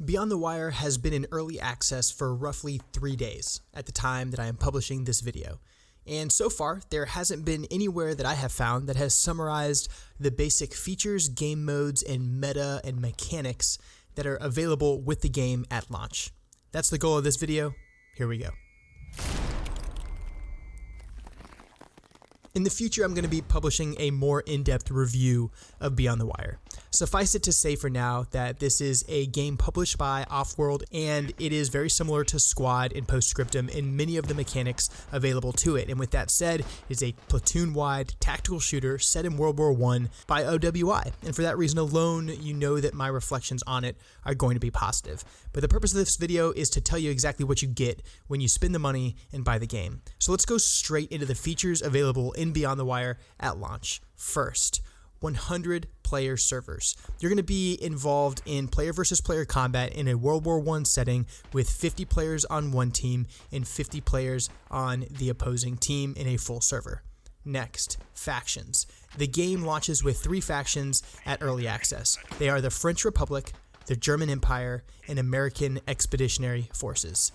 Beyond the Wire has been in early access for roughly 3 days at the time that I am publishing this video. And so far, there hasn't been anywhere that I have found that has summarized the basic features, game modes, and meta and mechanics that are available with the game at launch. That's the goal of this video. Here we go. In the future, I'm going to be publishing a more in-depth review of Beyond the Wire. Suffice it to say for now that this is a game published by Offworld, and it is very similar to Squad and Postscriptum in many of the mechanics available to it. And with that said, it is a platoon-wide tactical shooter set in World War I by OWI. And for that reason alone, you know that my reflections on it are going to be positive. But the purpose of this video is to tell you exactly what you get when you spend the money and buy the game. So let's go straight into the features available in Beyond the Wire at launch. First, 100 player servers. You're going to be involved in player versus player combat in a World War I setting with 50 players on one team and 50 players on the opposing team in a full server. Next, factions. The game launches with 3 factions at early access. They are the French Republic, the German Empire, and American Expeditionary Forces.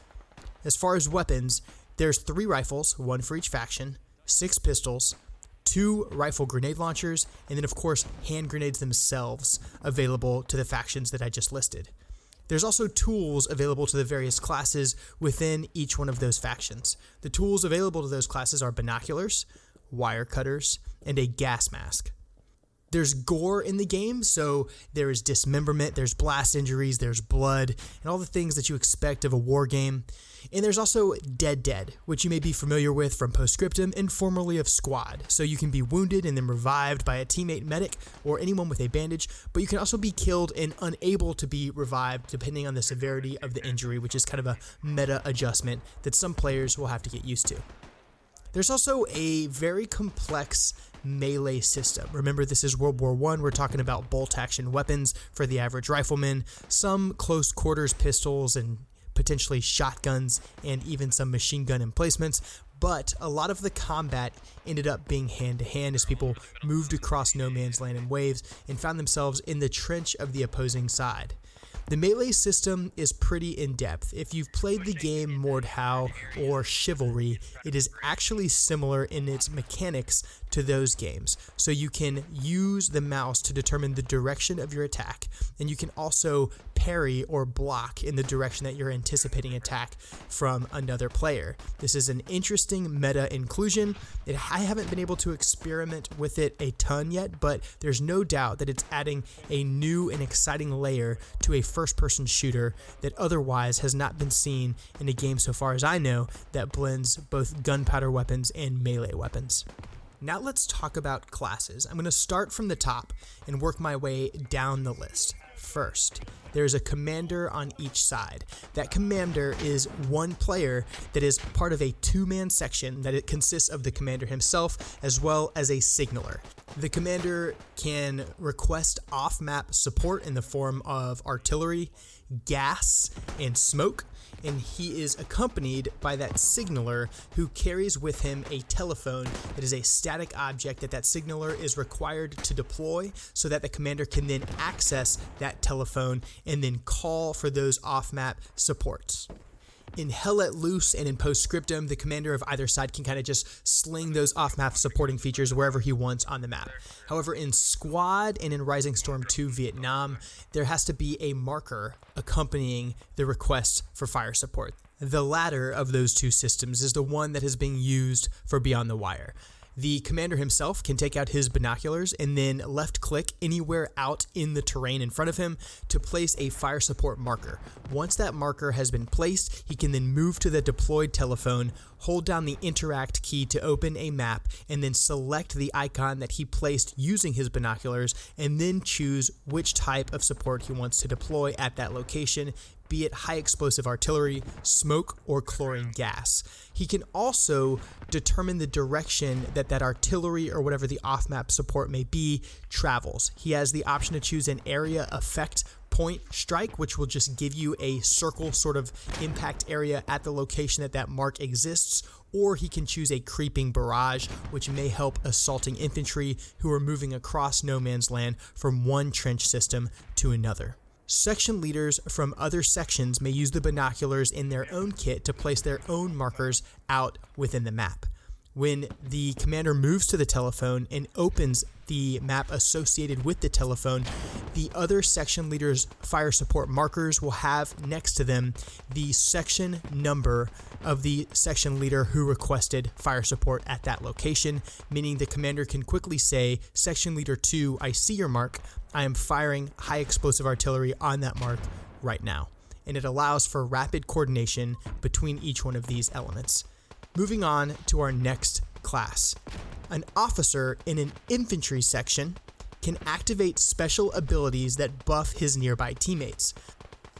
As far as weapons, there's 3 rifles, 1 for each faction, 6 pistols, 2 rifle grenade launchers, and then of course hand grenades themselves available to the factions that I just listed. There's also tools available to the various classes within each one of those factions. The tools available to those classes are binoculars, wire cutters, and a gas mask. There's gore in the game, so there is dismemberment, there's blast injuries, there's blood, and all the things that you expect of a war game. And there's also Dead, which you may be familiar with from Postscriptum and formerly of Squad. So you can be wounded and then revived by a teammate medic or anyone with a bandage, but you can also be killed and unable to be revived depending on the severity of the injury, which is kind of a meta adjustment that some players will have to get used to. There's also a very complex melee system. Remember, this is World War I. We're talking about bolt action weapons for the average rifleman, some close quarters pistols and potentially shotguns, and even some machine gun emplacements. But a lot of the combat ended up being hand-to-hand as people moved across no man's land in waves and found themselves in the trench of the opposing side. The melee system is pretty in-depth. If you've played the game Mordhau or Chivalry, it is actually similar in its mechanics to those games. So you can use the mouse to determine the direction of your attack, and you can also parry or block in the direction that you're anticipating attack from another player. This is an interesting meta inclusion. I haven't been able to experiment with it a ton yet, but there's no doubt that it's adding a new and exciting layer to a first-person shooter that otherwise has not been seen in a game so far as I know that blends both gunpowder weapons and melee weapons. Now let's talk about classes. I'm going to start from the top and work my way down the list. First, there's a commander on each side. That commander is one player that is part of a 2-man section that it consists of the commander himself as well as a signaler. The commander can request off-map support in the form of artillery, gas, and smoke, and he is accompanied by that signaler who carries with him a telephone that is a static object that signaler is required to deploy so that the commander can then access that telephone and then call for those off-map supports. In Hell Let Loose and in Postscriptum, the commander of either side can kind of just sling those off-map supporting features wherever he wants on the map. However, in Squad and in Rising Storm 2 Vietnam, there has to be a marker accompanying the request for fire support. The latter of those two systems is the one that is being used for Beyond the Wire. The commander himself can take out his binoculars and then left-click anywhere out in the terrain in front of him to place a fire support marker. Once that marker has been placed, he can then move to the deployed telephone, hold down the interact key to open a map, and then select the icon that he placed using his binoculars, and then choose which type of support he wants to deploy at that location, be it high explosive artillery, smoke, or chlorine gas. He can also determine the direction that artillery or whatever the off-map support may be travels. He has the option to choose an area effect point strike, which will just give you a circle sort of impact area at the location that mark exists, or he can choose a creeping barrage, which may help assaulting infantry who are moving across no man's land from one trench system to another. Section leaders from other sections may use the binoculars in their own kit to place their own markers out within the map. When the commander moves to the telephone and opens the map associated with the telephone, the other section leaders' fire support markers will have next to them the section number of the section leader who requested fire support at that location, meaning the commander can quickly say, "Section Leader 2, I see your mark. I am firing high explosive artillery on that mark right now." And it allows for rapid coordination between each one of these elements. Moving on to our next class. An officer in an infantry section can activate special abilities that buff his nearby teammates.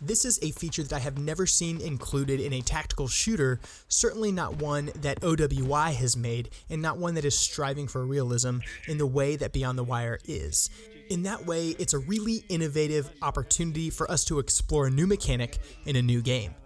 This is a feature that I have never seen included in a tactical shooter, certainly not one that OWI has made, and not one that is striving for realism in the way that Beyond the Wire is. In that way, it's a really innovative opportunity for us to explore a new mechanic in a new game.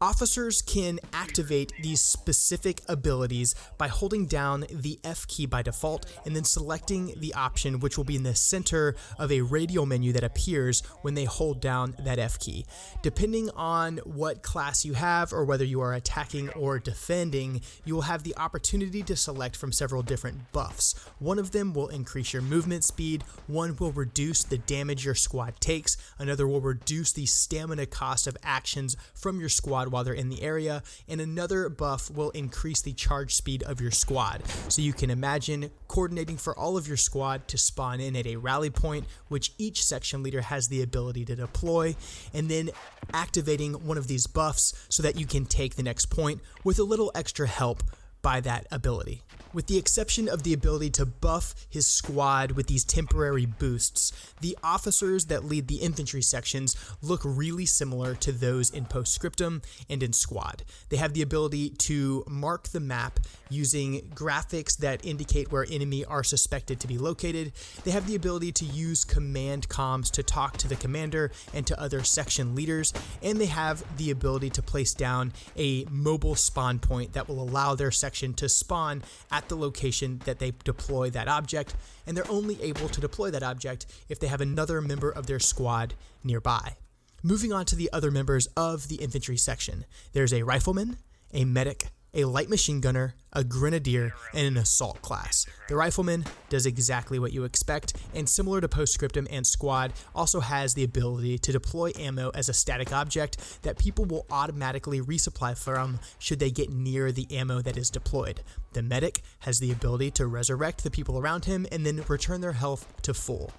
Officers can activate these specific abilities by holding down the F key by default and then selecting the option which will be in the center of a radial menu that appears when they hold down that F key. Depending on what class you have or whether you are attacking or defending, you will have the opportunity to select from several different buffs. One of them will increase your movement speed, one will reduce the damage your squad takes, another will reduce the stamina cost of actions from your squad while they're in the area, and another buff will increase the charge speed of your squad. So you can imagine coordinating for all of your squad to spawn in at a rally point, which each section leader has the ability to deploy, and then activating one of these buffs so that you can take the next point with a little extra help by that ability. With the exception of the ability to buff his squad with these temporary boosts, the officers that lead the infantry sections look really similar to those in Postscriptum and in Squad. They have the ability to mark the map using graphics that indicate where enemy are suspected to be located. They have the ability to use command comms to talk to the commander and to other section leaders, and they have the ability to place down a mobile spawn point that will allow their section to spawn at the location that they deploy that object, and they're only able to deploy that object if they have another member of their squad nearby. Moving on to the other members of the infantry section, there's a rifleman, a medic, a light machine gunner, a grenadier, and an assault class. The rifleman does exactly what you expect, and similar to Postscriptum and Squad, also has the ability to deploy ammo as a static object that people will automatically resupply from should they get near the ammo that is deployed. The medic has the ability to resurrect the people around him and then return their health to full.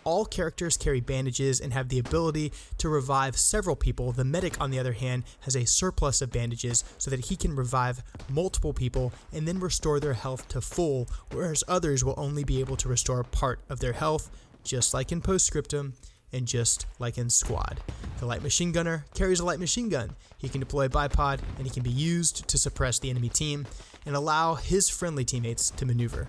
All characters carry bandages and have the ability to revive several people. The medic, on the other hand, has a surplus of bandages so that he can revive multiple people and then restore their health to full, whereas others will only be able to restore part of their health, just like in Postscriptum and just like in Squad. The light machine gunner carries a light machine gun. He can deploy a bipod, and he can be used to suppress the enemy team and allow his friendly teammates to maneuver.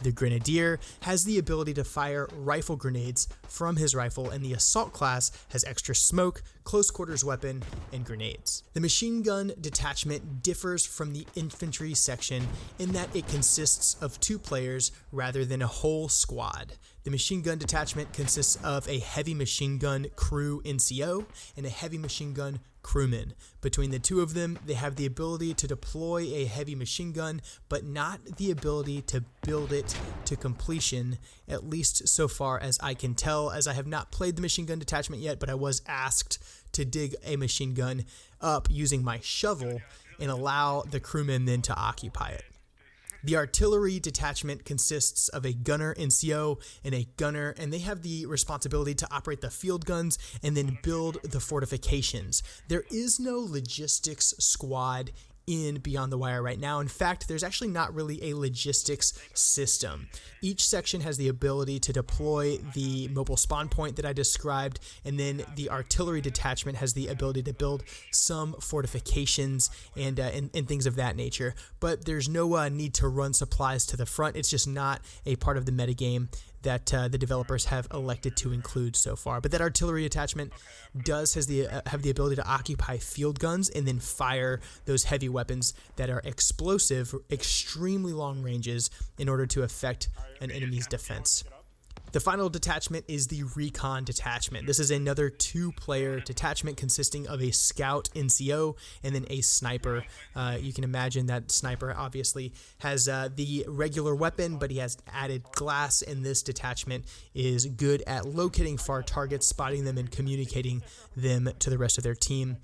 The grenadier has the ability to fire rifle grenades from his rifle, and the assault class has extra smoke, close quarters weapon, and grenades. The machine gun detachment differs from the infantry section in that it consists of 2 players rather than a whole squad. The machine gun detachment consists of a heavy machine gun crew NCO and a heavy machine gun crewman. Between the 2 of them, they have the ability to deploy a heavy machine gun, but not the ability to build it to completion, at least so far as I can tell, as I have not played the machine gun detachment yet, but I was asked to dig a machine gun up using my shovel and allow the crewman then to occupy it. The artillery detachment consists of a gunner NCO and a gunner, and they have the responsibility to operate the field guns and then build the fortifications. There is no logistics squad in Beyond the Wire right now. In fact, there's actually not really a logistics system. Each section has the ability to deploy the mobile spawn point that I described, and then the artillery detachment has the ability to build some fortifications and things of that nature. But there's no need to run supplies to the front. It's just not a part of the metagame that the developers have elected to include so far. But that artillery attachment does have the ability to occupy field guns and then fire those heavy weapons that are explosive, extremely long ranges in order to affect an enemy's defense. The final detachment is the Recon detachment. This is another 2-player detachment consisting of a scout NCO and then a sniper. You can imagine that sniper obviously has the regular weapon, but he has added glass, and this detachment is good at locating far targets, spotting them, and communicating them to the rest of their team.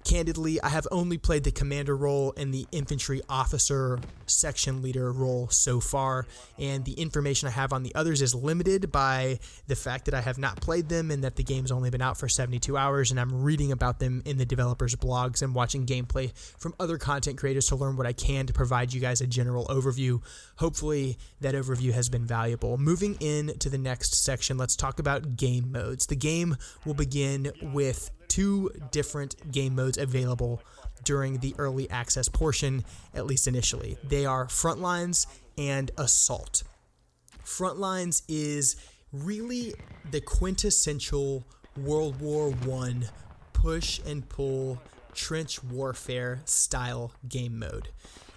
Candidly, I have only played the commander role and the infantry officer section leader role so far, and the information I have on the others is limited by the fact that I have not played them and that the game's only been out for 72 hours, and I'm reading about them in the developers' blogs and watching gameplay from other content creators to learn what I can to provide you guys a general overview. Hopefully, that overview has been valuable. Moving into the next section, let's talk about game modes. The game will begin with 2 different game modes available during the early access portion, at least initially. They are Frontlines and Assault. Frontlines is really the quintessential World War I push and pull trench warfare style game mode.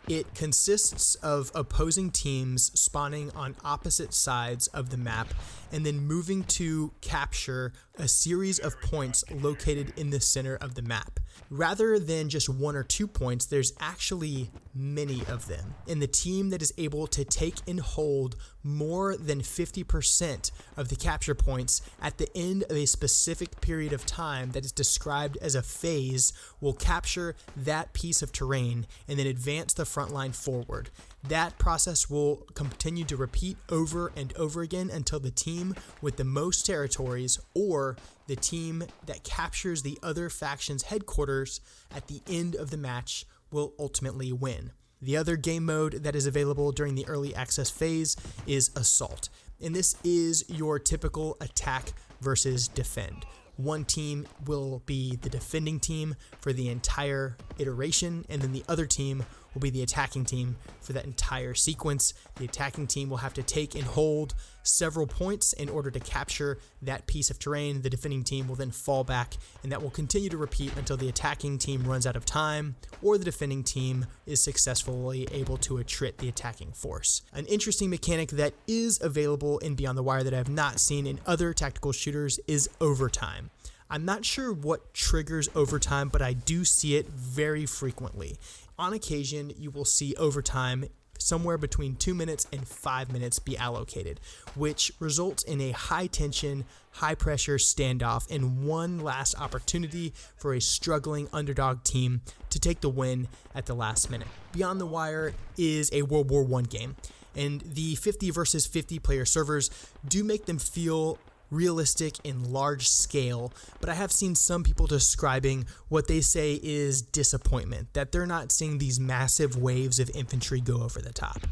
It consists of opposing teams spawning on opposite sides of the map and then moving to capture a series of points located in the center of the map. Rather than just 1 or 2 points, there's actually many of them. And the team that is able to take and hold more than 50% of the capture points at the end of a specific period of time that is described as a phase will capture that piece of terrain and then advance the front line forward. That process will continue to repeat over and over again until the team with the most territories or the team that captures the other faction's headquarters at the end of the match will ultimately win. The other game mode that is available during the early access phase is Assault, and this is your typical attack versus defend. One team will be the defending team for the entire iteration, and then the other team will be the attacking team for that entire sequence. The attacking team will have to take and hold several points in order to capture that piece of terrain. The defending team will then fall back, and that will continue to repeat until the attacking team runs out of time or the defending team is successfully able to attrit the attacking force. An interesting mechanic that is available in Beyond the Wire that I have not seen in other tactical shooters is overtime. I'm not sure what triggers overtime, but I do see it very frequently. On occasion, you will see overtime somewhere between 2 minutes and 5 minutes be allocated, which results in a high-tension, high-pressure standoff and one last opportunity for a struggling underdog team to take the win at the last minute. Beyond the Wire is a World War I game, and the 50 versus 50 player servers do make them feel realistic in large scale, but I have seen some people describing what they say is disappointment, that they're not seeing these massive waves of infantry go over the top.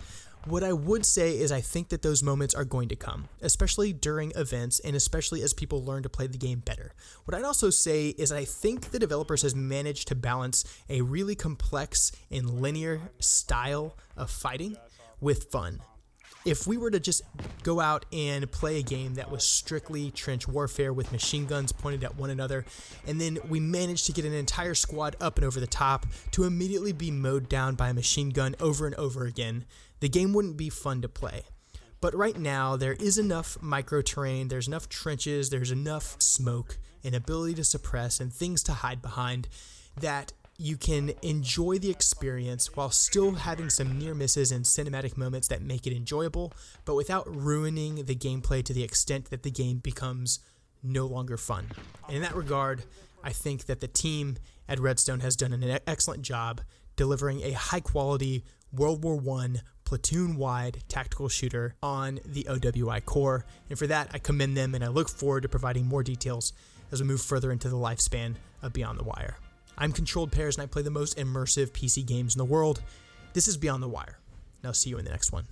What I would say is I think that those moments are going to come, especially during events and especially as people learn to play the game better. What I'd also say is I think the developers has managed to balance a really complex and linear style of fighting with fun. If we were to just go out and play a game that was strictly trench warfare with machine guns pointed at one another, and then we managed to get an entire squad up and over the top to immediately be mowed down by a machine gun over and over again, the game wouldn't be fun to play. But right now, there is enough micro-terrain, there's enough trenches, there's enough smoke, and ability to suppress, and things to hide behind that you can enjoy the experience while still having some near misses and cinematic moments that make it enjoyable, but without ruining the gameplay to the extent that the game becomes no longer fun. And in that regard, I think that the team at Redstone has done an excellent job delivering a high-quality World War I platoon-wide tactical shooter on the OWI core. And for that, I commend them, and I look forward to providing more details as we move further into the lifespan of Beyond the Wire. I'm Controlled Pairs, and I play the most immersive PC games in the world. This is Beyond the Wire, and I'll see you in the next one.